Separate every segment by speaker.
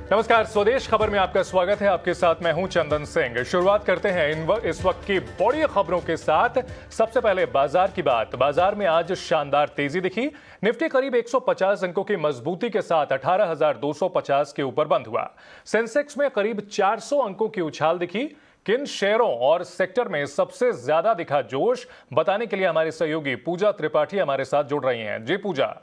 Speaker 1: नमस्कार, स्वदेश खबर में आपका स्वागत है। आपके साथ मैं हूं चंदन सिंह। शुरुआत करते हैं इस वक्त की बड़ी खबरों के साथ। सबसे पहले बाजार की बात। बाजार में आज शानदार तेजी दिखी। निफ्टी करीब 150 अंकों की मजबूती के साथ 18,250 के ऊपर बंद हुआ। सेंसेक्स में करीब 400 अंकों की उछाल दिखी। किन शेयरों और सेक्टर में सबसे ज्यादा दिखा जोश, बताने के लिए हमारे सहयोगी पूजा त्रिपाठी हमारे साथ जुड़ रही हैं। जी पूजा।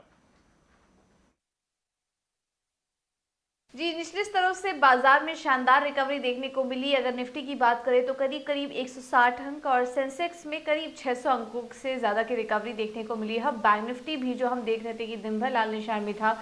Speaker 2: जी, निचले स्तरों से बाजार में शानदार रिकवरी देखने को मिली। अगर निफ्टी की बात करें तो करीब 160 अंक और सेंसेक्स में करीब 600 अंकों से ज़्यादा की रिकवरी देखने को मिली है। बैंक निफ्टी भी जो हम देख रहे थे कि दिन भर लाल निशान में था,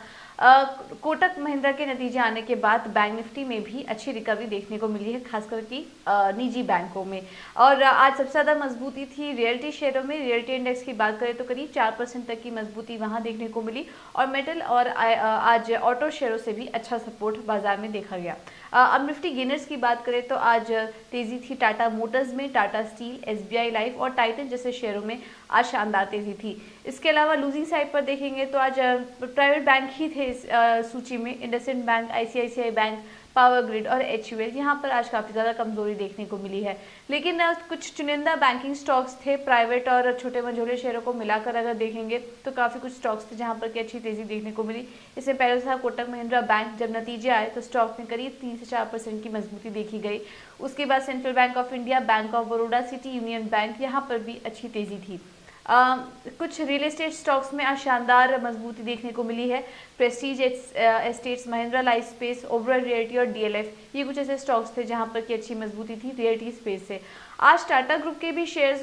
Speaker 2: कोटक महिंद्रा के नतीजे आने के बाद बैंक निफ्टी में भी अच्छी रिकवरी देखने को मिली है, खासकर कि निजी बैंकों में। और आज सबसे ज़्यादा मजबूती थी रियल्टी शेयरों में। रियल्टी इंडेक्स की बात करें तो करीब 4% तक की मजबूती वहां देखने को मिली और मेटल और आज ऑटो शेयरों से भी अच्छा सपोर्ट बाजार में देखा गया। अब निफ्टी गेनर्स की बात करें तो आज तेजी थी टाटा मोटर्स में, टाटा स्टील, एसबीआई लाइफ और टाइटन जैसे शेयरों में आज शानदार तेजी थी। इसके अलावा लूजिंग साइड पर देखेंगे तो आज प्राइवेट बैंक ही थे इस सूची में। IndusInd bank, ICICI bank, power grid और एचयूएल, यहाँ पर आज काफ़ी ज़्यादा कमजोरी देखने को मिली है। लेकिन कुछ चुनिंदा बैंकिंग स्टॉक्स थे, प्राइवेट और छोटे मंझोले शेयरों को मिलाकर अगर देखेंगे तो काफ़ी कुछ स्टॉक्स थे जहाँ पर की अच्छी तेजी देखने को मिली। इससे पहले था कोटक महिंद्रा बैंक। जब नतीजे आए तो स्टॉक में करीब 3 से 4% की मजबूती देखी गई। उसके बाद central bank of India, bank of Baroda, city union bank, यहाँ पर भी अच्छी तेजी थी। कुछ रियल एस्टेट स्टॉक्स में आज शानदार मजबूती देखने को मिली है। Prestige estates, Mahindra life space, Oberoi realty और डीएलएफ, ये कुछ ऐसे स्टॉक्स थे जहां पर की अच्छी मजबूती थी रियल्टी स्पेस से। आज टाटा ग्रुप के भी शेयर्स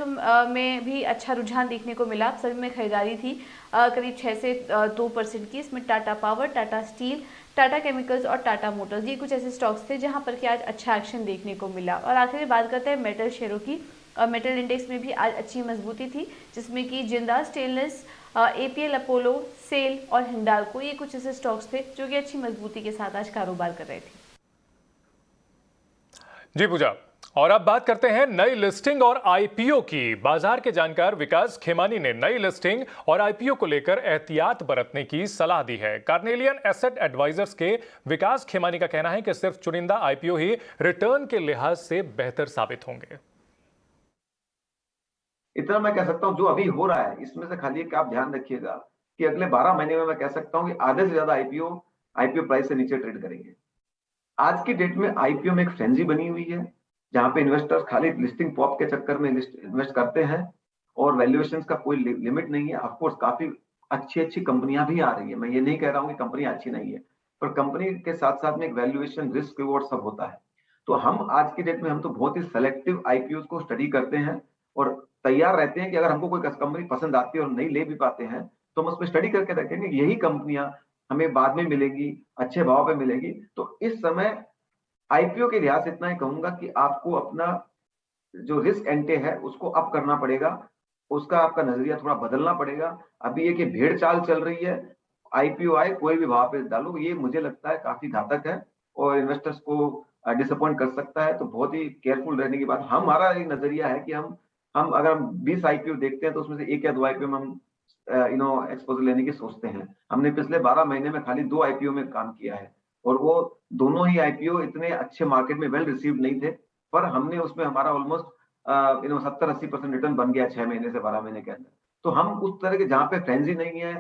Speaker 2: में भी अच्छा रुझान देखने को मिला। सभी में खरीदारी थी करीब 6 से 2% की। इसमें Tata power, Tata steel, Tata chemicals और टाटा मोटर्स, ये कुछ ऐसे स्टॉक्स थे जहां पर कि आज अच्छा एक्शन देखने को मिला। और आखिर में बात करते हैं मेटल शेयरों की। मेटल इंडेक्स में भी आज अच्छी मजबूती थी, जिसमें कि जिंदा स्टेनलेस, एपीएल अपोलो, सेल और हिंडाल्को, ये कुछ ऐसे स्टॉक्स थे जो कि अच्छी मजबूती के साथ आज कारोबार कर रहे थे।
Speaker 1: जी पूजा। और अब बात करते हैं नई लिस्टिंग और आईपीओ की। बाजार के जानकार विकास खेमानी ने नई लिस्टिंग और आईपीओ को लेकर एहतियात बरतने की सलाह दी है। कार्नेलियन एसेट एडवाइजर्स के विकास खेमानी का कहना है कि सिर्फ चुनिंदा आईपीओ ही रिटर्न के लिहाज से बेहतर साबित होंगे।
Speaker 3: इतना मैं कह सकता हूं, जो अभी हो रहा है इसमें से खाली एक आप ध्यान रखिएगा कि अगले 12 महीने में मैं कह सकता हूं कि आधे से ज्यादा आईपीओ प्राइस से नीचे ट्रेड करेंगे। आज की डेट में आईपीओ में एक फ्रेंजी बनी हुई है, जहां पे इन्वेस्टर्स खाली लिस्टिंग पॉप के चक्कर में इन्वेस्ट करते हैं और वैल्यूएशंस का कोई लिमिट नहीं है। ऑफकोर्स काफी अच्छी अच्छी कंपनियां भी आ रही है, मैं ये नहीं कह रहा हूं कि कंपनियां अच्छी नहीं है, पर कंपनी के साथ साथ में एक वैल्यूएशन, रिस्क, रिवॉर्ड सब होता है। तो हम आज की डेट में हम तो बहुत ही सेलेक्टिव आईपीओ को स्टडी करते हैं और तैयार रहते हैं कि अगर हमको कोई कंपनी पसंद आती है और नहीं ले भी पाते हैं तो हम उस पर स्टडी करके रखेंगे, यही कंपनियां हमें बाद में मिलेगी, अच्छे भाव पे मिलेगी। तो इस समय आईपीओ के लिहाज से इतना ही कहूंगा कि आपको अपना जो रिस्क एंटे है उसको अप करना पड़ेगा, उसका आपका नजरिया थोड़ा बदलना पड़ेगा। अभी ये कि भेड़ चाल चल रही है, आईपीओ आए कोई भी भाव पे डालो, ये मुझे लगता है काफी घातक है और इन्वेस्टर्स को डिसअपॉइंट कर सकता है। तो बहुत ही केयरफुल रहने की बात। हमारा ये नजरिया है कि हम अगर हम 20 आईपीओ देखते हैं तो उसमें से 1 या 2 आईपीओ में हम एक्सपोजर लेने की सोचते हैं। हमने पिछले 12 महीने में खाली 2 आईपीओ में काम किया है और वो दोनों ही आईपीओ इतने अच्छे मार्केट में वेल रिसीव्ड नहीं थे, पर हमने उसमें हमारा ऑलमोस्ट 70-80% रिटर्न बन गया 6 महीने से 12 महीने के अंदर। तो हम उस तरह के जहां पे फ्रेंजी नहीं है,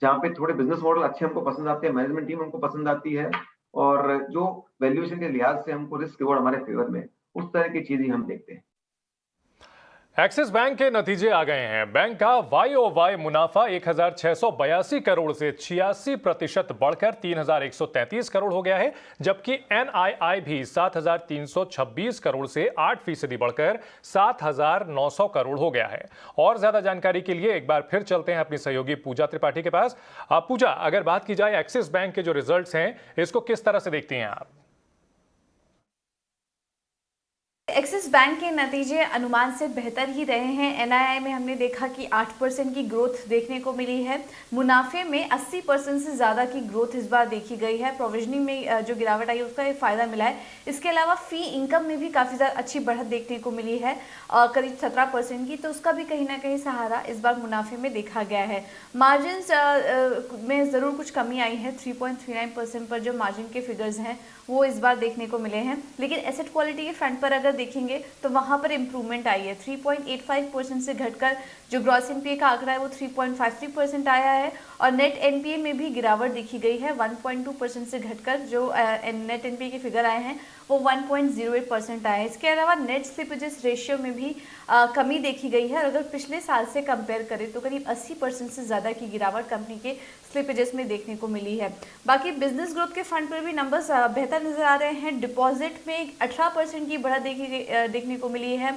Speaker 3: जहां पे थोड़े बिजनेस मॉडल अच्छे हमको पसंद आते हैं, मैनेजमेंट टीम हमको पसंद आती है और जो वैल्यूएशन के लिहाज से हमको रिस्क रिवॉर्ड हमारे फेवर में, उस तरह की चीज ही हम देखते हैं।
Speaker 1: एक्सिस बैंक के नतीजे आ गए हैं। बैंक का YOY मुनाफा 1,682 करोड़ से 86% बढ़कर 3,133 करोड़ हो गया है, जबकि NII भी 7,326 करोड़ से 8% बढ़कर 7,900 करोड़ हो गया है। और ज्यादा जानकारी के लिए एक बार फिर चलते हैं अपनी सहयोगी पूजा त्रिपाठी के पास। पूजा, अगर बात की जाए एक्सिस बैंक के जो रिजल्ट्स हैं, इसको किस तरह से देखती हैं आप?
Speaker 2: एक्सिस बैंक के नतीजे अनुमान से बेहतर ही रहे हैं। एनआईआई में हमने देखा कि 8% की ग्रोथ देखने को मिली है। मुनाफे में 80% से ज़्यादा की ग्रोथ इस बार देखी गई है। प्रोविजनिंग में जो गिरावट आई है उसका एक फ़ायदा मिला है। इसके अलावा फ़ी इनकम में भी काफ़ी ज़्यादा अच्छी बढ़त देखने को मिली है, करीब 17% की, तो उसका भी कहीं ना कहीं सहारा इस बार मुनाफे में देखा गया है। मार्जिन में ज़रूर कुछ कमी आई है। 3.39% पर जो मार्जिन के फिगर्स हैं वो इस बार देखने को मिले हैं, लेकिन एसेट क्वालिटी के फ्रंट पर अगर देखेंगे तो वहां पर इंप्रूवमेंट आई है। 3.85% से घटकर जो ग्रॉस एनपीए का आंकड़ा है वो 3.53% आया है, और नेट एनपीए में भी गिरावट देखी गई है। 1.2% से घटकर जो नेट एनपीए के फिगर आए हैं वो 1.08% आए हैं। इसके अलावा नेट स्लिपेजेस रेशियो में भी कमी देखी गई है, और अगर पिछले साल से कंपेयर करें तो करीब 80% से ज़्यादा की गिरावट कंपनी के स्लिपेजेस में देखने को मिली है। बाकी बिजनेस ग्रोथ के फ्रंट पर भी नंबर्स बेहतर नजर आ रहे हैं। डिपॉजिट में 18% की बढ़त देखने को मिली है,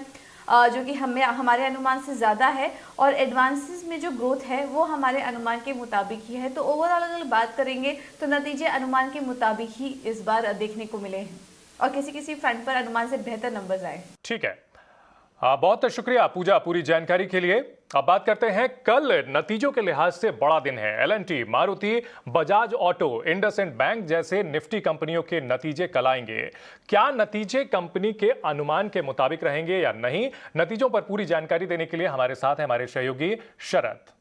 Speaker 2: जो कि हमारे अनुमान से ज़्यादा है, और एडवांसेस में जो ग्रोथ है वो हमारे अनुमान के मुताबिक ही है। तो ओवरऑल अगर बात करेंगे तो नतीजे अनुमान के मुताबिक ही इस बार देखने को मिले हैं, और किसी किसी फ्रंट पर अनुमान से बेहतर नंबर्स आए।
Speaker 1: ठीक है, बहुत शुक्रिया पूजा पूरी जानकारी के लिए। अब बात करते हैं, कल नतीजों के लिहाज से बड़ा दिन है। L&T, Maruti, Bajaj auto, IndusInd bank जैसे निफ्टी कंपनियों के नतीजे कल आएंगे। क्या नतीजे कंपनी के अनुमान के मुताबिक रहेंगे या नहीं? नतीजों पर पूरी जानकारी देने के लिए हमारे साथ है हमारे सहयोगी शरद।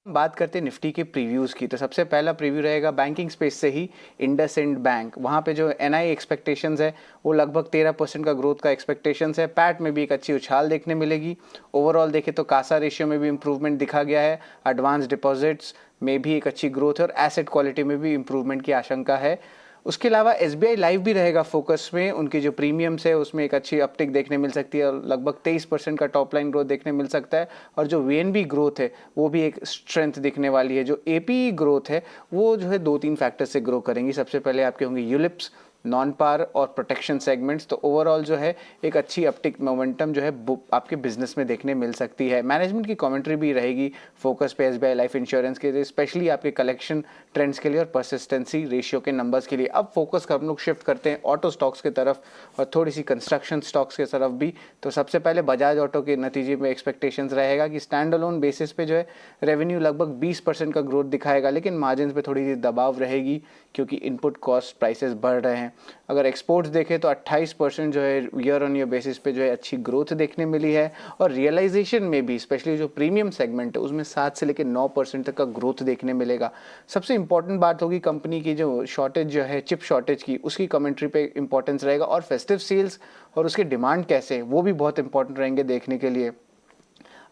Speaker 4: बात करते हैं निफ्टी के प्रीव्यूज़ की, तो सबसे पहला प्रीव्यू रहेगा बैंकिंग स्पेस से ही, इंडसइंड बैंक। वहाँ पे जो एनआई एक्सपेक्टेशंस है वो लगभग 13% का ग्रोथ का एक्सपेक्टेशंस है। पैट में भी एक अच्छी उछाल देखने मिलेगी। ओवरऑल देखें तो कासा रेशियो में भी इंप्रूवमेंट दिखा गया है। एडवांस डिपॉजिट्स में भी एक अच्छी ग्रोथ है, और एसेट क्वालिटी में भी इंप्रूवमेंट की आशंका है। उसके अलावा एसबीआई लाइफ भी रहेगा फोकस में। उनकी जो प्रीमियम्स है उसमें एक अच्छी अपटिक देखने मिल सकती है, और लगभग 23% का टॉप लाइन ग्रोथ देखने मिल सकता है। और जो वीएनबी ग्रोथ है वो भी एक स्ट्रेंथ दिखने वाली है। जो एपीई ग्रोथ है वो जो है 2-3 फैक्टर से ग्रो करेंगी। सबसे पहले आपके होंगे यूलिप्स, नॉन पार और प्रोटेक्शन सेगमेंट्स। तो ओवरऑल जो है एक अच्छी अपटिक मोमेंटम जो है आपके बिजनेस में देखने मिल सकती है। मैनेजमेंट की कमेंट्री भी रहेगी फोकस पे एसबीआई लाइफ इंश्योरेंस के लिए, स्पेशली आपके कलेक्शन ट्रेंड्स के लिए और परसिस्टेंसी रेशियो के नंबर्स के लिए। अब फोकस हम लोग शिफ्ट करते हैं ऑटो स्टॉक्स की तरफ और थोड़ी सी कंस्ट्रक्शन स्टॉक्स की तरफ भी। तो सबसे पहले बजाज ऑटो के नतीजे में एक्सपेक्टेशंस रहेगा कि स्टैंड अलोन बेसिस पे जो है रेवेन्यू लगभग 20% का ग्रोथ दिखाएगा, लेकिन मार्जिन पे थोड़ी सी दबाव रहेगी क्योंकि इनपुट कॉस्ट प्राइसेस बढ़ रहे हैं। अगर एक्सपोर्ट्स देखें तो 28% जो है ईयर ऑन ईयर बेसिस पे जो है अच्छी ग्रोथ देखने मिली है, और रियलाइजेशन में भी स्पेशली जो प्रीमियम सेगमेंट है उसमें 7 से लेकर 9% तक का ग्रोथ देखने मिलेगा। सबसे इंपॉर्टेंट बात होगी कंपनी की जो शॉर्टेज जो है चिप शॉर्टेज की, उसकी कमेंट्री पे इंपॉर्टेंस रहेगा, और फेस्टिव सेल्स और उसके डिमांड कैसे वो भी बहुत इंपॉर्टेंट रहेंगे देखने के लिए।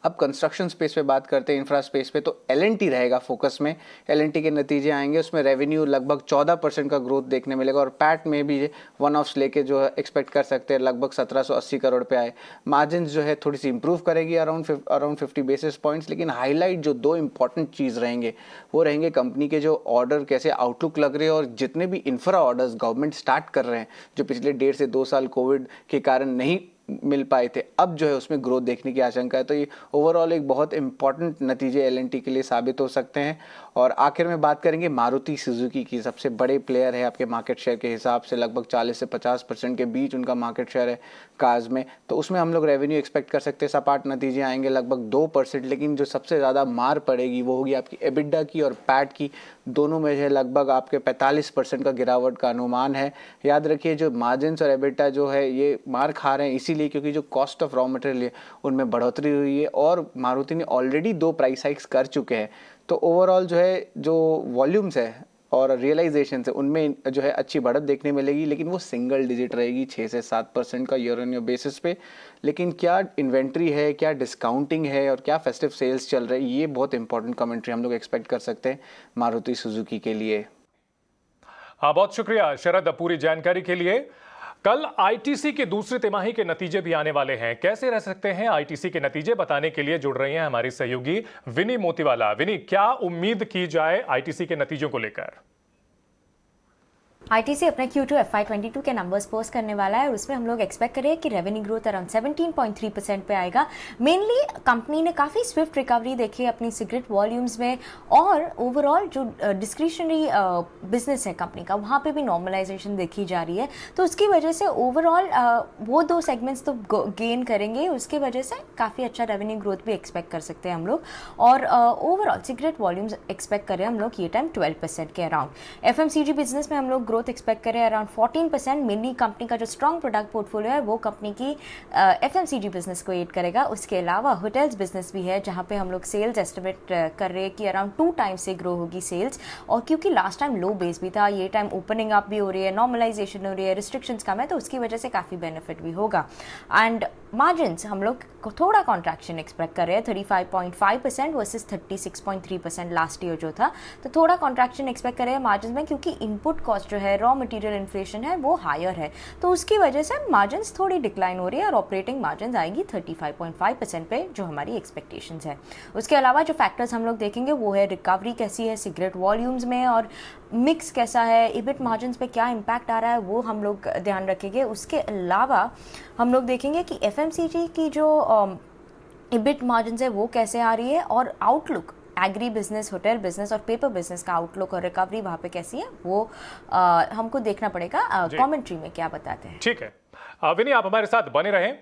Speaker 4: अब कंस्ट्रक्शन स्पेस पे बात करते हैं, इंफ्रा स्पेस पे, तो एल&टी रहेगा फोकस में। एल&टी के नतीजे आएंगे, उसमें रेवेन्यू लगभग 14% का ग्रोथ देखने मिलेगा, और पैट में भी वन ऑफ्स लेके जो है एक्सपेक्ट कर सकते हैं लगभग 1780 करोड़ पे आए। मार्जिन जो है थोड़ी सी इंप्रूव करेगी अराउंड 50 बेसिस पॉइंट्स। लेकिन हाईलाइट जो 2 इंपॉर्टेंट चीज़ रहेंगे वो रहेंगे कंपनी के जो ऑर्डर कैसे आउटलुक लग रहे हैं, और जितने भी इंफ्रा ऑर्डर्स गवर्नमेंट स्टार्ट कर रहे हैं जो पिछले 1.5 से 2 साल कोविड के कारण नहीं मिल पाए थे, अब जो है उसमें ग्रोथ देखने की आशंका है। तो ये ओवरऑल एक बहुत इंपॉर्टेंट नतीजे एल&टी के लिए साबित हो सकते हैं। और आखिर में बात करेंगे मारुति सुजुकी की, सबसे बड़े प्लेयर है आपके मार्केट शेयर के हिसाब से, लगभग 40 से 50% के बीच उनका मार्केट शेयर है कार्स में। तो उसमें हम लोग रेवेन्यू एक्सपेक्ट कर सकते हैं, सपाट नतीजे आएंगे लगभग 2%। लेकिन जो सबसे ज़्यादा मार पड़ेगी वो होगी आपकी एबिडा की और पैट की, दोनों में जो है लगभग आपके 45% का गिरावट का अनुमान है। याद रखिए जो मार्जिन्स और एबिडा जो है ये मार खा रहे हैं इसीलिए क्योंकि जो कॉस्ट ऑफ रॉ मटेरियल है उनमें बढ़ोतरी हुई है, और मारुति ने ऑलरेडी 2 प्राइस हाइक्स कर चुके हैं। तो ओवरऑल जो है जो वॉल्यूम्स है और रियलाइजेशन है उनमें जो है अच्छी बढ़त देखने मिलेगी, लेकिन वो सिंगल डिजिट रहेगी, 6 से 7% का ईयर ऑन ईयर बेसिस पे। लेकिन क्या इन्वेंट्री है, क्या डिस्काउंटिंग है और क्या फेस्टिव सेल्स चल रहे हैं, ये बहुत इंपॉर्टेंट कमेंट्री हम लोग एक्सपेक्ट कर सकते हैं मारुति सुजुकी के लिए।
Speaker 1: हाँ, बहुत शुक्रिया शरद पूरी जानकारी के लिए। कल आईटीसी की दूसरी तिमाही के नतीजे भी आने वाले हैं। कैसे रह सकते हैं आईटीसी के नतीजे, बताने के लिए जुड़ रही हैं हमारी सहयोगी विनी मोतीवाला। विनी, क्या उम्मीद की जाए आईटीसी के नतीजों को लेकर?
Speaker 5: आईटीसी अपने Q2 FY22 के नंबर्स पोस्ट करने वाला है और उसमें हम लोग एक्सपेक्ट करें कि रेवेन्यू ग्रोथ अराउंड 17.3% पे आएगा। मेनली कंपनी ने काफ़ी स्विफ्ट रिकवरी देखी है अपनी सिगरेट वॉल्यूम्स में और ओवरऑल जो डिस्क्रिशनरी बिजनेस है कंपनी का वहाँ पे भी नॉर्मलाइजेशन देखी जा रही है। तो उसकी वजह से ओवरऑल वो दो सेगमेंट्स तो गेन करेंगे, उसकी वजह से काफ़ी अच्छा रेवेन्यू ग्रोथ भी एक्सपेक्ट कर सकते हैं हम लोग। और ओवरऑल सिगरेट वॉल्यूम्स एक्सपेक्ट करें हम लोग ये टाइम 12% के अराउंड। FMCG बिजनेस में हम लोग ग्रोथ एक्सपेक्ट करें अराउंड 14%। मेनली कंपनी का जो स्ट्रॉन्ग प्रोडक्ट पोर्टफोलियो है वो कंपनी की FMCG बिजनेस को एड करेगा। उसके अलावा होटल्स बिजनेस भी है जहां पे हम लोग सेल्स एस्टिमेट कर रहे हैं कि अराउंड 2 टाइम्स से ग्रो होगी सेल्स। और क्योंकि लास्ट टाइम लो बेस भी था, ये टाइम ओपनिंग अप भी हो रही है, नॉर्मलाइजेशन हो रही है, रिस्ट्रिक्शंस कम है, तो उसकी वजह से काफ़ी बेनिफिट भी होगा। एंड मार्जिन्स हम लोग थोड़ा कॉन्ट्रैक्शन एक्सपेक्ट कर रहे हैं 35.5% वर्सेस 36.3% लास्ट ईयर जो था। तो थोड़ा कॉन्ट्रैक्शन एक्सपेक्ट कर रहे हैं मार्जिन में क्योंकि इनपुट कॉस्ट जो है, रॉ मटेरियल इन्फ्लेशन है वो हायर है, तो उसकी वजह से मार्जिन्स थोड़ी डिक्लाइन हो रही है और ऑपरेटिंग मार्जिन आएगी 35.5% पे जो हमारी एक्सपेक्टेशंस है। उसके अलावा जो फैक्टर्स हम लोग देखेंगे वो है रिकवरी कैसी है सिगरेट वॉल्यूम्स में और मिक्स कैसा है, इबिट मार्जिन्स पे क्या इम्पैक्ट आ रहा है वो हम लोग ध्यान रखेंगे। उसके अलावा हम लोग देखेंगे कि FMCG की जो इबिट मार्जिन्स है वो कैसे आ रही है और outlook agri business, hotel business और पेपर बिजनेस का आउटलुक और रिकवरी वहाँ पे कैसी है वो हमको देखना पड़ेगा। कमेंट्री में क्या बताते हैं।
Speaker 1: ठीक है विनी, आप हमारे साथ बने रहें।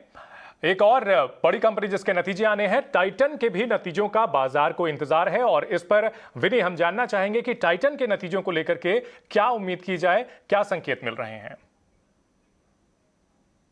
Speaker 1: एक और बड़ी कंपनी जिसके नतीजे आने हैं, टाइटन के भी नतीजों का बाजार को इंतजार है और इस पर विनी हम जानना चाहेंगे कि टाइटन के नतीजों को लेकर के क्या उम्मीद की जाए, क्या संकेत मिल रहे हैं।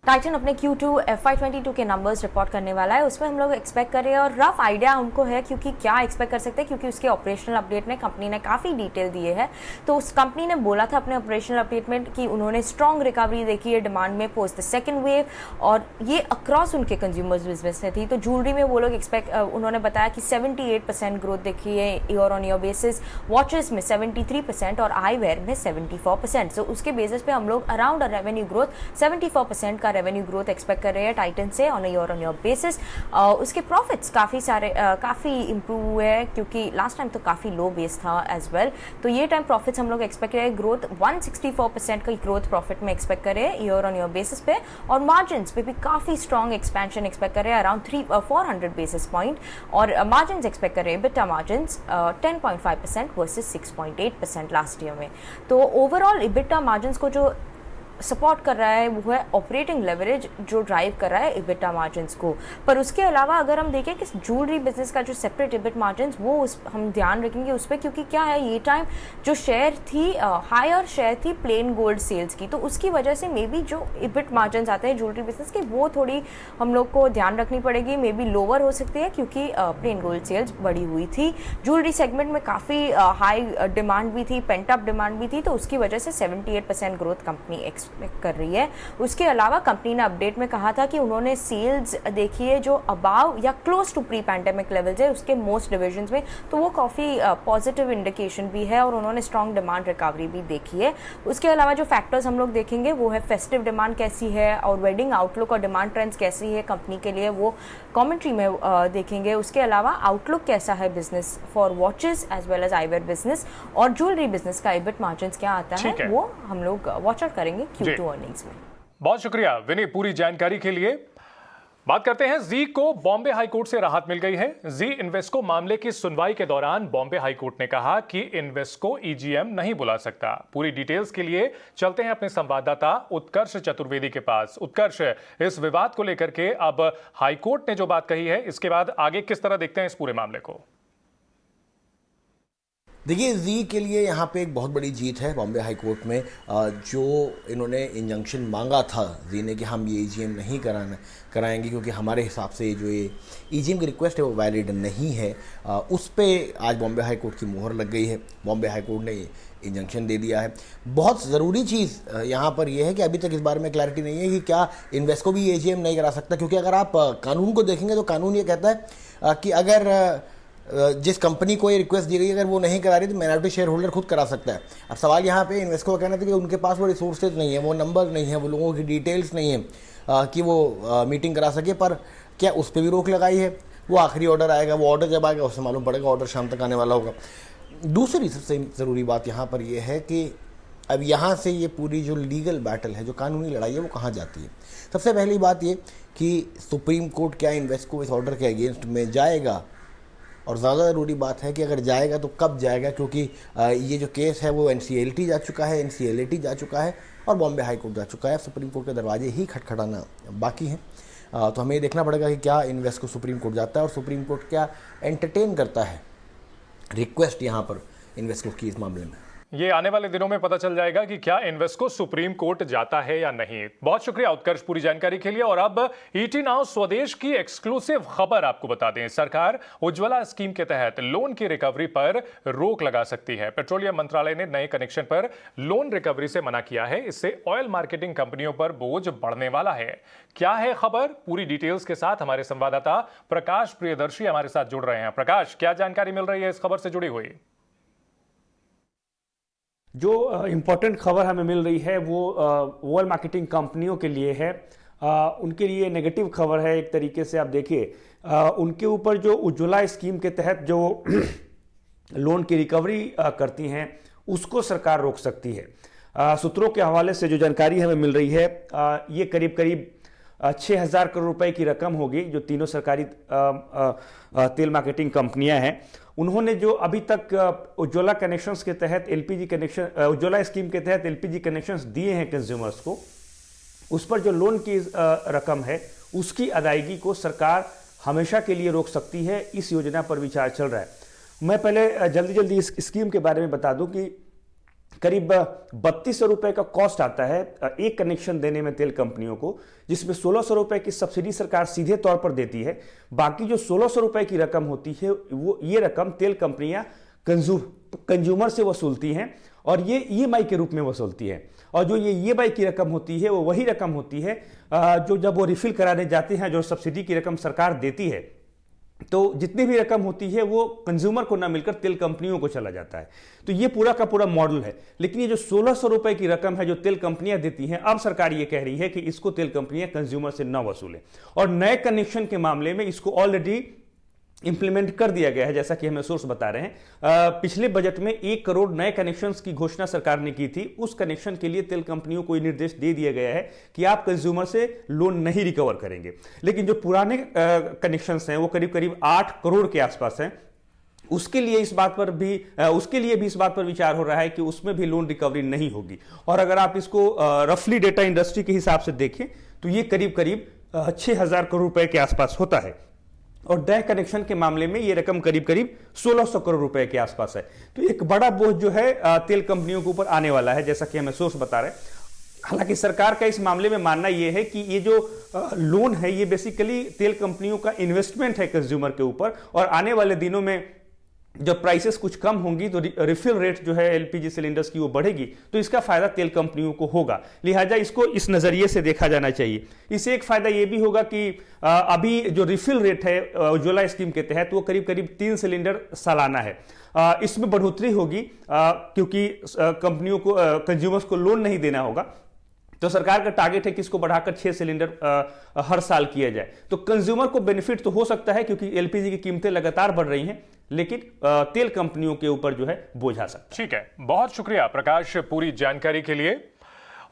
Speaker 5: टाइटन अपने Q2 FY22 के नंबर्स रिपोर्ट करने वाला है, उसमें हम लोग एक्सपेक्ट कर रहे हैं और रफ आइडिया हमको है क्योंकि क्या एक्सपेक्ट कर सकते हैं क्योंकि उसके ऑपरेशनल अपडेट में कंपनी ने काफ़ी डिटेल दिए है। तो उस कंपनी ने बोला था अपने ऑपरेशनल अपडेट में कि उन्होंने स्ट्रॉन्ग रिकवरी देखी है डिमांड में पोस्ट द सेकेंड वेव और ये अक्रॉस उनके कंज्यूमर्स बिजनेस में थी। तो ज्वेलरी में वो लोग उन्होंने बताया कि 78% ग्रोथ देखी है year on year basis, watches में 73% और आई वेयर में 74%। सो उसके बेसिस पे हम लोग अराउंड रेवेन्यू ग्रोथ 74% का रेवेन्यू ग्रोथ एक्सपेक्ट कर रहे हैं टाइटन से ऑन ईयर बेसिस। उसके प्रॉफिट्स काफ़ी इंप्रूव हुए हैं क्योंकि लास्ट टाइम तो काफ़ी लो बेस था एज वेल। तो ये टाइम प्रॉफिट्स हम लोग एक्सपेक्ट कर रहे हैं ग्रोथ 164% का ग्रोथ प्रॉफिट में एक्सपेक्ट कर रहे हैं ईयर ऑन ईयर बेसिस पे और मार्जिन्स पे भी काफ़ी स्ट्रॉन्ग एक्सपेंशन एक्सपेक्ट कर रहे हैं अराउंड 400 बेसिस पॉइंट और मार्जिन्स एक्सपेक्ट कर रहे हैं EBITDA margins 10.5% versus 6.8% last year में। तो ओवरऑल EBITDA मार्जिन्स को जो सपोर्ट कर रहा है वो है ऑपरेटिंग लेवरेज जो ड्राइव कर रहा है EBITDA मार्जिन्स को। पर उसके अलावा अगर हम देखें कि ज्वेलरी बिजनेस का जो सेपरेट EBIT मार्जिन्स वो हम ध्यान रखेंगे उस पर क्योंकि क्या है ये टाइम जो शेयर थी हायर शेयर थी प्लेन गोल्ड सेल्स की, तो उसकी वजह से मे बी जो EBIT मार्जिन्स आते हैं ज्वेलरी बिजनेस के वो थोड़ी हम लोग को ध्यान रखनी पड़ेगी, मे बी लोअर हो सकती है क्योंकि प्लेन गोल्ड सेल्स बढ़ी हुई थी। ज्वेलरी सेगमेंट में काफ़ी हाई डिमांड भी थी, पेंटअप डिमांड भी थी, तो उसकी वजह से 78% ग्रोथ कंपनी कर रही है। उसके अलावा कंपनी ने अपडेट में कहा था कि उन्होंने सेल्स देखी है जो अबाव या close to pre pandemic levels है उसके मोस्ट डिविजन्स में, तो वो काफ़ी पॉजिटिव इंडिकेशन भी है और उन्होंने स्ट्रॉन्ग डिमांड रिकवरी भी देखी है। उसके अलावा जो फैक्टर्स हम लोग देखेंगे वो है फेस्टिव डिमांड कैसी है और वेडिंग आउटलुक और डिमांड ट्रेंड्स कैसी है कंपनी के लिए, वो कमेंट्री में देखेंगे। उसके अलावा आउटलुक कैसा है business for watches as well as eyewear business और ज्वेलरी बिजनेस का EBIT मार्जिन्स क्या आता है वो हम लोग वॉच आउट करेंगे Q2 अर्निंग्स में।
Speaker 1: बहुत शुक्रिया विनी पूरी जानकारी के लिए। बात करते हैं जी को बॉम्बे हाईकोर्ट से राहत मिल गई है। जी इन्वेस्को मामले की सुनवाई के दौरान बॉम्बे हाईकोर्ट ने कहा कि इन्वेस्को EGM नहीं बुला सकता। पूरी डिटेल्स के लिए चलते हैं अपने संवाददाता उत्कर्ष चतुर्वेदी के पास। उत्कर्ष, इस विवाद को लेकर के अब हाईकोर्ट ने जो बात कही है इसके बाद आगे किस तरह देखते हैं इस पूरे मामले को?
Speaker 6: देखिए, जी के लिए यहाँ पे एक बहुत बड़ी जीत है बॉम्बे हाई कोर्ट में। जो इन्होंने इंजंक्शन मांगा था जी ने कि हम ये EGM नहीं कराएंगे क्योंकि हमारे हिसाब से जो ये EGM की रिक्वेस्ट है वो वैलिड नहीं है, उस पर आज बॉम्बे हाई कोर्ट की मोहर लग गई है। बॉम्बे हाई कोर्ट ने इंजंक्शन दे दिया है। बहुत ज़रूरी चीज़ यहाँ पर यह है कि अभी तक इस बारे में क्लैरिटी नहीं है कि क्या इन्वेस्को भी EGM नहीं करा सकता, क्योंकि अगर आप कानून को देखेंगे तो कानून ये कहता है कि अगर जिस कंपनी को ये रिक्वेस्ट दी गई अगर वो नहीं करा रही तो माइनॉरिटी शेयर होल्डर खुद करा सकता है। अब सवाल यहाँ पे इन्वेस्को का कहना था कि उनके पास वो रिसोर्सेज नहीं है, वो नंबर नहीं है, वो लोगों की डिटेल्स नहीं है कि वो मीटिंग करा सके। पर क्या उस पर भी रोक लगाई है? वो आखिरी ऑर्डर आएगा, वो ऑर्डर जब आएगा उससे मालूम पड़ेगा, ऑर्डर शाम तक आने वाला होगा। दूसरी सबसे ज़रूरी बात यहाँ पर यह है कि अब यहाँ से ये पूरी जो लीगल बैटल है, जो कानूनी लड़ाई है, वो कहाँ जाती है। सबसे पहली बात ये कि सुप्रीम कोर्ट क्या इन्वेस्को इस ऑर्डर के अगेंस्ट में जाएगा, और ज़्यादा ज़रूरी बात है कि अगर जाएगा तो कब जाएगा, क्योंकि ये जो केस है वो NCLT जा चुका है, NCLAT जा चुका है और बॉम्बे हाई कोर्ट जा चुका है। सुप्रीम कोर्ट के दरवाजे ही खटखटाना बाकी हैं। तो हमें देखना पड़ेगा कि क्या इन्वेस्को सुप्रीम कोर्ट जाता है और सुप्रीम कोर्ट क्या एंटरटेन करता है रिक्वेस्ट यहाँ पर इन्वेस्को की इस मामले में।
Speaker 1: ये आने वाले दिनों में पता चल जाएगा कि क्या इन्वेस्को सुप्रीम कोर्ट जाता है या नहीं। बहुत शुक्रिया उत्कर्ष पूरी जानकारी के लिए। और अब ET नाउ स्वदेश की एक्सक्लूसिव खबर आपको बता दें, सरकार उज्ज्वला स्कीम के तहत लोन की रिकवरी पर रोक लगा सकती है। पेट्रोलियम मंत्रालय ने नए कनेक्शन पर लोन रिकवरी से मना किया है। इससे ऑयल मार्केटिंग कंपनियों पर बोझ बढ़ने वाला है। क्या है खबर, पूरी डिटेल्स के साथ हमारे संवाददाता प्रकाश प्रियदर्शी हमारे साथ जुड़ रहे हैं। प्रकाश, क्या जानकारी मिल रही है इस खबर से जुड़ी हुई?
Speaker 7: जो इम्पोर्टेंट खबर हमें मिल रही है वो ऑयल मार्केटिंग कंपनियों के लिए है। उनके लिए नेगेटिव खबर है एक तरीके से। आप देखिए, उनके ऊपर जो उज्ज्वला स्कीम के तहत जो लोन की रिकवरी करती हैं उसको सरकार रोक सकती है। सूत्रों के हवाले से जो जानकारी हमें मिल रही है, ये करीब करीब 6,000 करोड़ रुपए की रकम होगी। जो तीनों सरकारी तेल मार्केटिंग कंपनियां हैं, उन्होंने जो अभी तक उज्ज्वला कनेक्शंस के तहत LPG कनेक्शन, उज्ज्वला स्कीम के तहत LPG कनेक्शंस दिए हैं कंज्यूमर्स को, उस पर जो लोन की रकम है उसकी अदायगी को सरकार हमेशा के लिए रोक सकती है। इस योजना पर विचार चल रहा है। मैं पहले जल्दी इस स्कीम के बारे में बता दूं कि करीब 3200 रुपए का कॉस्ट आता है एक कनेक्शन देने में तेल कंपनियों को, जिसमें 1600 रुपए की सब्सिडी सरकार सीधे तौर पर देती है। बाकी जो 1600 रुपए की रकम होती है वो ये रकम तेल कंपनियां कंज्यूमर से वसूलती हैं और ये EMI के रूप में वसूलती है। और जो ये EMI की रकम होती है वो वही रकम होती है जो जब वो रिफिल कराने जाते हैं, जो सब्सिडी की रकम सरकार देती है, तो जितनी भी रकम होती है वो कंज्यूमर को ना मिलकर तेल कंपनियों को चला जाता है। तो ये पूरा का पूरा मॉडल है। लेकिन ये जो 1600 रुपए की रकम है जो तेल कंपनियां देती हैं, अब सरकार ये कह रही है कि इसको तेल कंपनियां कंज्यूमर से ना वसूलें। और नए कनेक्शन के मामले में इसको ऑलरेडी इंप्लीमेंट कर दिया गया है, जैसा कि हमें सोर्स बता रहे हैं। पिछले बजट में 1 करोड़ नए कनेक्शंस की घोषणा सरकार ने की थी। उस कनेक्शन के लिए तेल कंपनियों को निर्देश दे दिया गया है कि आप कंज्यूमर से लोन नहीं रिकवर करेंगे। लेकिन जो पुराने कनेक्शंस हैं वो करीब करीब 8 करोड़ के आसपास हैं। उसके लिए भी इस बात पर विचार हो रहा है कि उसमें भी लोन रिकवरी नहीं होगी। और अगर आप इसको रफली डेटा इंडस्ट्री के हिसाब से देखें तो ये करीब करीब 6,000 करोड़ रुपए के आसपास होता है। और नए कनेक्शन के मामले में ये रकम करीब करीब 1600 करोड़ रुपए के आसपास है। तो एक बड़ा बोझ जो है तेल कंपनियों के ऊपर आने वाला है, जैसा कि हमें सोर्स बता रहे हैं। हालांकि सरकार का इस मामले में मानना यह है कि ये जो लोन है ये बेसिकली तेल कंपनियों का इन्वेस्टमेंट है कंज्यूमर के ऊपर, और आने वाले दिनों में जब प्राइसेस कुछ कम होंगी तो रिफिल रेट जो है LPG सिलेंडर्स की वो बढ़ेगी, तो इसका फायदा तेल कंपनियों को होगा। लिहाजा इसको इस नजरिए से देखा जाना चाहिए। इससे एक फायदा ये भी होगा कि अभी जो रिफिल रेट है उज्ज्वला स्कीम के तहत वो करीब करीब 3 सिलेंडर सालाना है। इसमें बढ़ोतरी होगी क्योंकि कंपनियों को कंज्यूमर्स को लोन नहीं देना होगा। तो सरकार का टारगेट है कि इसको बढ़ाकर 6 सिलेंडर हर साल किया जाए। तो कंज्यूमर को बेनिफिट तो हो सकता है क्योंकि LPG की कीमतें लगातार बढ़ रही हैं, लेकिन तेल कंपनियों के ऊपर जो है बोझ आ सकता है।
Speaker 1: ठीक है, बहुत शुक्रिया प्रकाश पूरी जानकारी के लिए।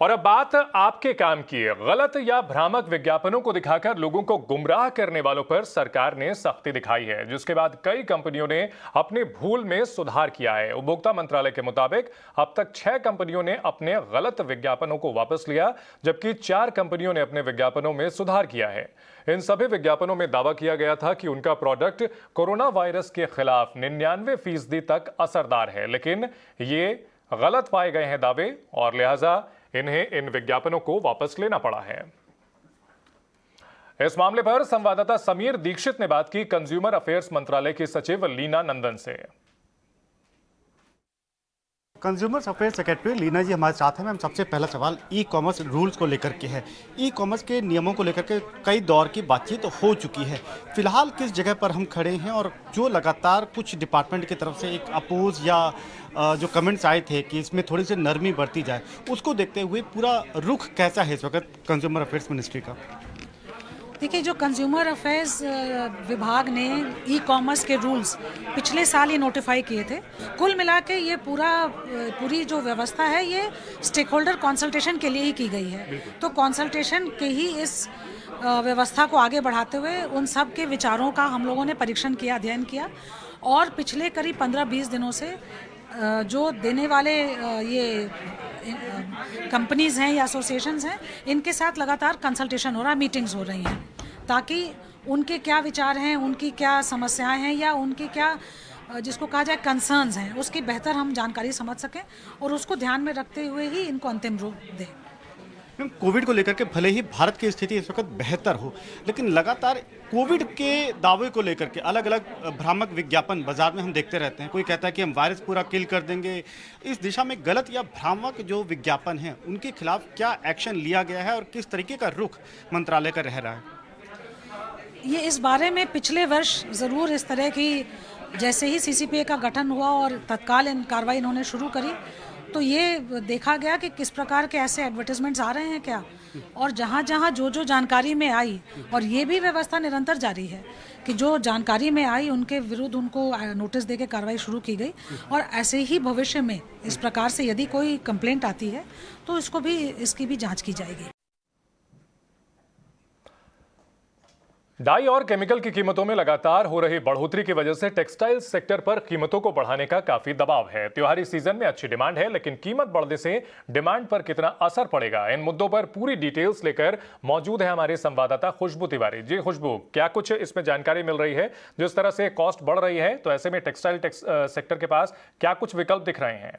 Speaker 1: और अब बात आपके काम की है। गलत या भ्रामक विज्ञापनों को दिखाकर लोगों को गुमराह करने वालों पर सरकार ने सख्ती दिखाई है, जिसके बाद कई कंपनियों ने अपनी भूल में सुधार किया है। उपभोक्ता मंत्रालय के मुताबिक अब तक 6 कंपनियों ने अपने गलत विज्ञापनों को वापस लिया, जबकि 4 कंपनियों ने अपने विज्ञापनों में सुधार किया है। इन सभी विज्ञापनों में दावा किया गया था कि उनका प्रोडक्ट कोरोना वायरस के खिलाफ 99% तक असरदार है, लेकिन ये गलत पाए गए हैं दावे, और लिहाजा इन्हें इन विज्ञापनों को वापस लेना पड़ा है। इस मामले पर संवाददाता समीर दीक्षित ने बात की कंज्यूमर अफेयर्स मंत्रालय की सचिव लीना नंदन से।
Speaker 8: कंज्यूमर अफेयर सेक्रेटरी लीना जी हमारे साथ हैं। मैम, सबसे पहला सवाल ई-कॉमर्स रूल्स को लेकर के है। ई-कॉमर्स के नियमों को लेकर के कई दौर की बातचीत हो चुकी है। फिलहाल किस जगह पर हम खड़े हैं, और जो लगातार कुछ डिपार्टमेंट की तरफ से एक अपोज या जो कमेंट्स आए थे कि इसमें थोड़ी सी नरमी बरती जाए, उसको देखते हुए पूरा रुख कैसा है इस वक्त कंज्यूमर अफेयर्स मिनिस्ट्री का?
Speaker 9: देखिए, जो कंज्यूमर अफेयर्स विभाग ने ई कॉमर्स के रूल्स पिछले साल ही नोटिफाई किए थे। कुल मिला के ये पूरी जो व्यवस्था है ये स्टेक होल्डर कंसल्टेशन के लिए ही की गई है। तो कंसल्टेशन के ही इस व्यवस्था को आगे बढ़ाते हुए उन सब के विचारों का हम लोगों ने परीक्षण किया, अध्ययन किया और पिछले करीब 15-20 दिनों से जो देने वाले ये कंपनीज़ हैं या एसोसिएशंस हैं, इनके साथ लगातार कंसल्टेशन हो रहा है, मीटिंग्स हो रही हैं, ताकि उनके क्या विचार हैं, उनकी क्या समस्याएं हैं या उनकी क्या जिसको कहा जाए कंसर्न्स हैं, उसकी बेहतर हम जानकारी समझ सकें और उसको ध्यान में रखते हुए ही इनको अंतिम रूप दें।
Speaker 8: कोविड को लेकर के भले ही भारत की स्थिति इस वक्त बेहतर हो, लेकिन लगातार कोविड के दावे को लेकर के अलग अलग भ्रामक विज्ञापन बाजार में हम देखते रहते हैं। कोई कहता है कि हम वायरस पूरा किल कर देंगे। इस दिशा में गलत या भ्रामक जो विज्ञापन हैं उनके खिलाफ क्या एक्शन लिया गया है और किस तरीके का रुख मंत्रालय का रह रहा है?
Speaker 9: ये इस बारे में पिछले वर्ष ज़रूर इस तरह की, जैसे ही CCPA का गठन हुआ और तत्काल कार्रवाई इन्होंने शुरू करी, तो ये देखा गया कि किस प्रकार के ऐसे एडवर्टाइजमेंट्स आ रहे हैं क्या, और जहाँ जहाँ जो जानकारी में आई, और ये भी व्यवस्था निरंतर जारी है कि जो जानकारी में आई उनके विरुद्ध उनको नोटिस देके कार्रवाई शुरू की गई। और ऐसे ही भविष्य में इस प्रकार से यदि कोई कंप्लेंट आती है तो इसकी भी जांच की जाएगी।
Speaker 1: डाई और केमिकल की कीमतों में लगातार हो रही बढ़ोतरी की वजह से टेक्सटाइल सेक्टर पर कीमतों को बढ़ाने का काफी दबाव है। त्योहारी सीजन में अच्छी डिमांड है, लेकिन कीमत बढ़ने से डिमांड पर कितना असर पड़ेगा, इन मुद्दों पर पूरी डिटेल्स लेकर मौजूद है हमारे संवाददाता खुशबू तिवारी। जी खुशबू, क्या कुछ इसमें जानकारी मिल रही है? जिस तरह से कॉस्ट बढ़ रही है, तो ऐसे में टेक्सटाइल सेक्टर के पास क्या कुछ विकल्प दिख रहे हैं?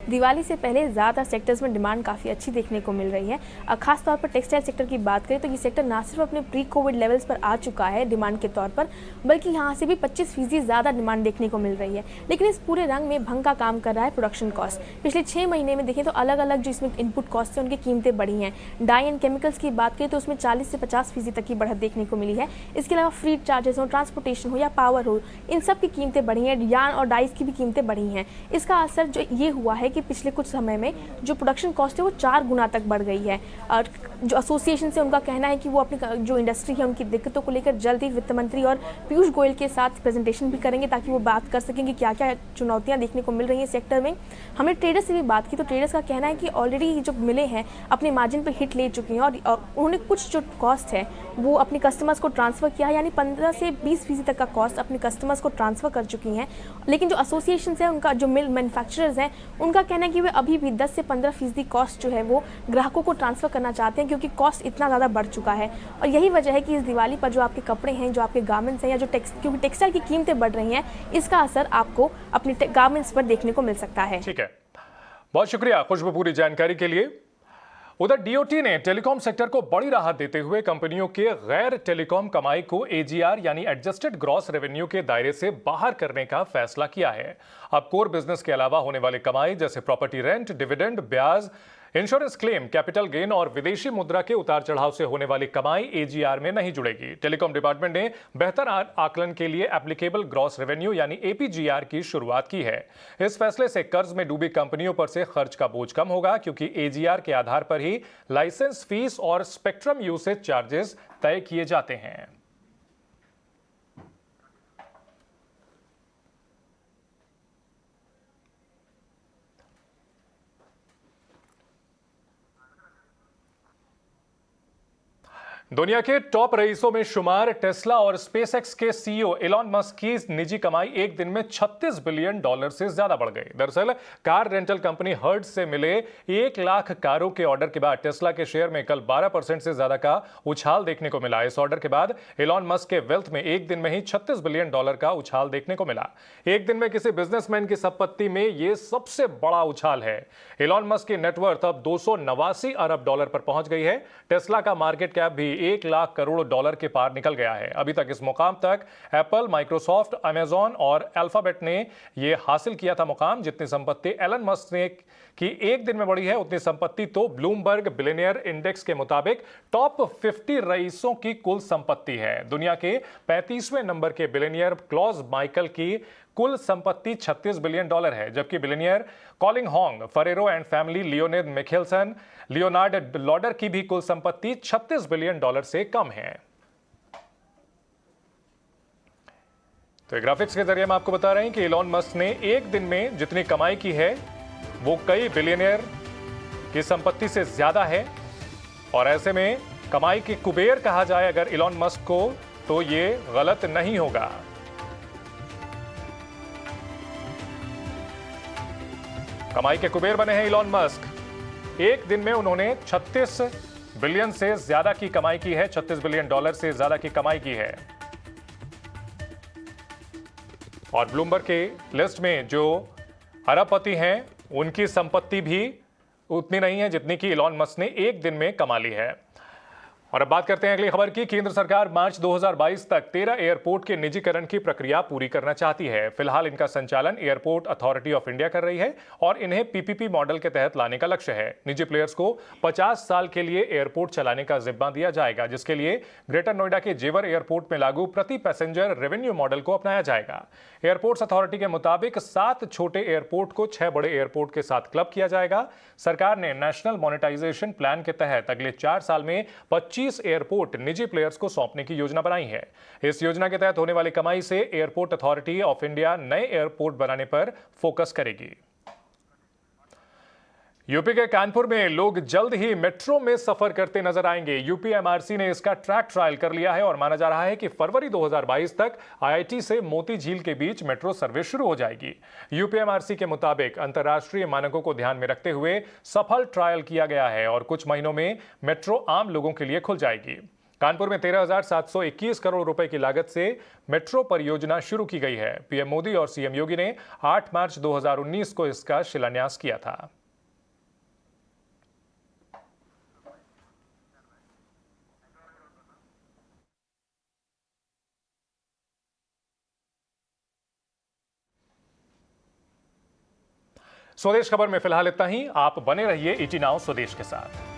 Speaker 5: दिवाली से पहले ज़्यादातर सेक्टर्स में डिमांड काफ़ी अच्छी देखने को मिल रही है। खास तौर पर टेक्सटाइल सेक्टर की बात करें तो ये सेक्टर ना सिर्फ अपने प्री कोविड लेवल्स पर आ चुका है डिमांड के तौर पर, बल्कि यहाँ से भी 25% ज़्यादा डिमांड देखने को मिल रही है। लेकिन इस पूरे रंग में भंग का काम कर रहा है प्रोडक्शन कॉस्ट। पिछले 6 महीने में देखें तो अलग अलग जो इसमें इनपुट कॉस्ट है उनकी कीमतें बढ़ी हैं। डाई एंड केमिकल्स की बात करें तो उसमें 40 से 50% तक की बढ़त देखने को मिली है। इसके अलावा फ्रीट चार्जेस हो, ट्रांसपोर्टेशन हो या पावर हो, इन सब की कीमतें बढ़ी हैं। यार्न और डाइस की भी कीमतें बढ़ी हैं। इसका असर जो ये हुआ है कि पिछले कुछ समय में जो प्रोडक्शन कॉस्ट है वो 4 गुना तक बढ़ गई है। और जो एसोसिएशन से उनका कहना है कि वो अपनी जो इंडस्ट्री है उनकी दिक्कतों को लेकर जल्द ही वित्त मंत्री और पीयूष गोयल के साथ प्रेजेंटेशन भी करेंगे, ताकि वो बात कर सकें कि क्या क्या चुनौतियां देखने को मिल रही हैं सेक्टर में। हमने ट्रेडर्स से भी बात की तो ट्रेडर्स का कहना है कि ऑलरेडी जो मिले हैं अपने मार्जिन पर हिट ले चुके हैं और उन्होंने कुछ जो कॉस्ट है वो अपने कस्टमर्स को ट्रांसफ़र किया है, यानी 15 से 20% तक का कॉस्ट अपने कस्टमर्स को ट्रांसफ़र कर चुकी हैं। लेकिन जो एसोसिएशन है उनका, जो मिल मैन्युफैक्चरर्स हैं, उनका कहना है कि वे अभी भी 10 से 15% कॉस्ट जो है वो ग्राहकों को ट्रांसफ़र करना चाहते हैं, क्योंकि कॉस्ट इतना ज़्यादा बढ़ चुका है। और यही वजह है कि इस दिवाली पर जो आपके कपड़े हैं, जो आपके गारमेंट्स हैं, या जो क्योंकि टेक्सटाइल की कीमतें बढ़ रही हैं, इसका असर आपको अपने गारमेंट्स पर देखने को मिल सकता है।
Speaker 1: ठीक है, बहुत शुक्रिया खुशबू पूरी जानकारी के लिए। उधर डीओटी ने टेलीकॉम सेक्टर को बड़ी राहत देते हुए कंपनियों के गैर टेलीकॉम कमाई को एजीआर यानी एडजस्टेड ग्रॉस रेवेन्यू के दायरे से बाहर करने का फैसला किया है। अब कोर बिजनेस के अलावा होने वाली कमाई जैसे प्रॉपर्टी रेंट, डिविडेंड, ब्याज, इंश्योरेंस क्लेम, कैपिटल गेन और विदेशी मुद्रा के उतार चढ़ाव से होने वाली कमाई एजीआर में नहीं जुड़ेगी। टेलीकॉम डिपार्टमेंट ने बेहतर आकलन के लिए एप्लीकेबल ग्रॉस रेवेन्यू यानी एपीजीआर की शुरुआत की है। इस फैसले से कर्ज में डूबी कंपनियों पर से खर्च का बोझ कम होगा, क्योंकि एजीआर के आधार पर ही लाइसेंस फीस और स्पेक्ट्रम यूसेज चार्जेस तय किए जाते हैं। दुनिया के टॉप रईसों में शुमार टेस्ला और स्पेसएक्स के सीईओ एलॉन मस्क की निजी कमाई एक दिन में $36 बिलियन से ज्यादा बढ़ गई। दरअसल कार रेंटल कंपनी हर्ट्ज से मिले 1 लाख कारों के ऑर्डर के बाद टेस्ला के शेयर में कल 12% से ज्यादा का उछाल देखने को मिला। इस ऑर्डर के बाद एलॉन मस्क के वेल्थ में एक दिन में ही $36 बिलियन का उछाल देखने को मिला। एक दिन में किसी बिजनेसमैन की संपत्ति में यह सबसे बड़ा उछाल है। एलॉन मस्क की नेटवर्थ अब $289 अरब पर पहुंच गई है। टेस्ला का मार्केट कैप भी $1 लाख करोड़ के पार निकल गया है। अभी तक इस मुकाम तक एप्पल, माइक्रोसॉफ्ट, अमेजॉन और अल्फाबेट ने यह हासिल किया था मुकाम। जितनी संपत्ति एलन मस्क ने की एक दिन में बढ़ी है, उतनी संपत्ति तो ब्लूमबर्ग बिलियनियर इंडेक्स के मुताबिक टॉप 50 रईसों की कुल संपत्ति है। दुनिया के 35वें नंबर के बिलियनियर क्लॉज माइकल की कुल संपत्ति $36 बिलियन है, जबकि billionaire Colin Huang, Ferrero and family, Leonid Mikhelson, Leonard Lauder की भी कुल संपत्ति $36 बिलियन से कम है। तो ग्राफिक्स के जरिए हम आपको बता रहे हैं कि इलॉन मस्क ने एक दिन में जितनी कमाई की है वो कई बिलियनियर की संपत्ति से ज्यादा है, और ऐसे में कमाई के कुबेर कहा जाए अगर इलॉन मस्क को तो ये गलत नहीं होगा। कमाई के कुबेर बने हैं इलॉन मस्क। एक दिन में उन्होंने 36 बिलियन से ज्यादा की कमाई की है, $36 बिलियन से ज्यादा की कमाई की है। और ब्लूमबर्ग के लिस्ट में जो अरबपति हैं उनकी संपत्ति भी उतनी नहीं है जितनी कि इलॉन मस्क ने एक दिन में कमा ली है। और अब बात करते हैं अगली खबर की। केंद्र सरकार मार्च 2022 तक 13 एयरपोर्ट के निजीकरण की प्रक्रिया पूरी करना चाहती है। फिलहाल इनका संचालन एयरपोर्ट अथॉरिटी ऑफ इंडिया कर रही है और इन्हें पीपीपी मॉडल के तहत लाने का लक्ष्य है। निजी प्लेयर्स को 50 साल के लिए एयरपोर्ट चलाने का जिम्मा दिया जाएगा, जिसके लिए ग्रेटर नोएडा के जेवर एयरपोर्ट में लागू प्रति पैसेंजर रेवेन्यू मॉडल को अपनाया जाएगा। एयरपोर्ट्स अथॉरिटी के मुताबिक 7 छोटे एयरपोर्ट को 6 बड़े एयरपोर्ट के साथ क्लब किया जाएगा। सरकार ने नेशनल मोनेटाइजेशन प्लान के तहत अगले 4 साल में 25 एयरपोर्ट निजी प्लेयर्स को सौंपने की योजना बनाई है। इस योजना के तहत होने वाली कमाई से एयरपोर्ट अथॉरिटी ऑफ इंडिया नए एयरपोर्ट बनाने पर फोकस करेगी। यूपी के कानपुर में लोग जल्द ही मेट्रो में सफर करते नजर आएंगे। यूपीएमआरसी ने इसका ट्रैक ट्रायल कर लिया है और माना जा रहा है कि फरवरी 2022 तक आईआईटी से मोती झील के बीच मेट्रो सर्विस शुरू हो जाएगी। यूपीएमआरसी के मुताबिक अंतर्राष्ट्रीय मानकों को ध्यान में रखते हुए सफल ट्रायल किया गया है और कुछ महीनों में मेट्रो आम लोगों के लिए खुल जाएगी। कानपुर में 13,721 करोड़ रुपए की लागत से मेट्रो परियोजना शुरू की गई है। पीएम मोदी और सीएम योगी ने 8 मार्च 2019 को इसका शिलान्यास किया था। स्वदेश खबर में फिलहाल इतना ही। आप बने रहिए ईटी नाउ स्वदेश के साथ।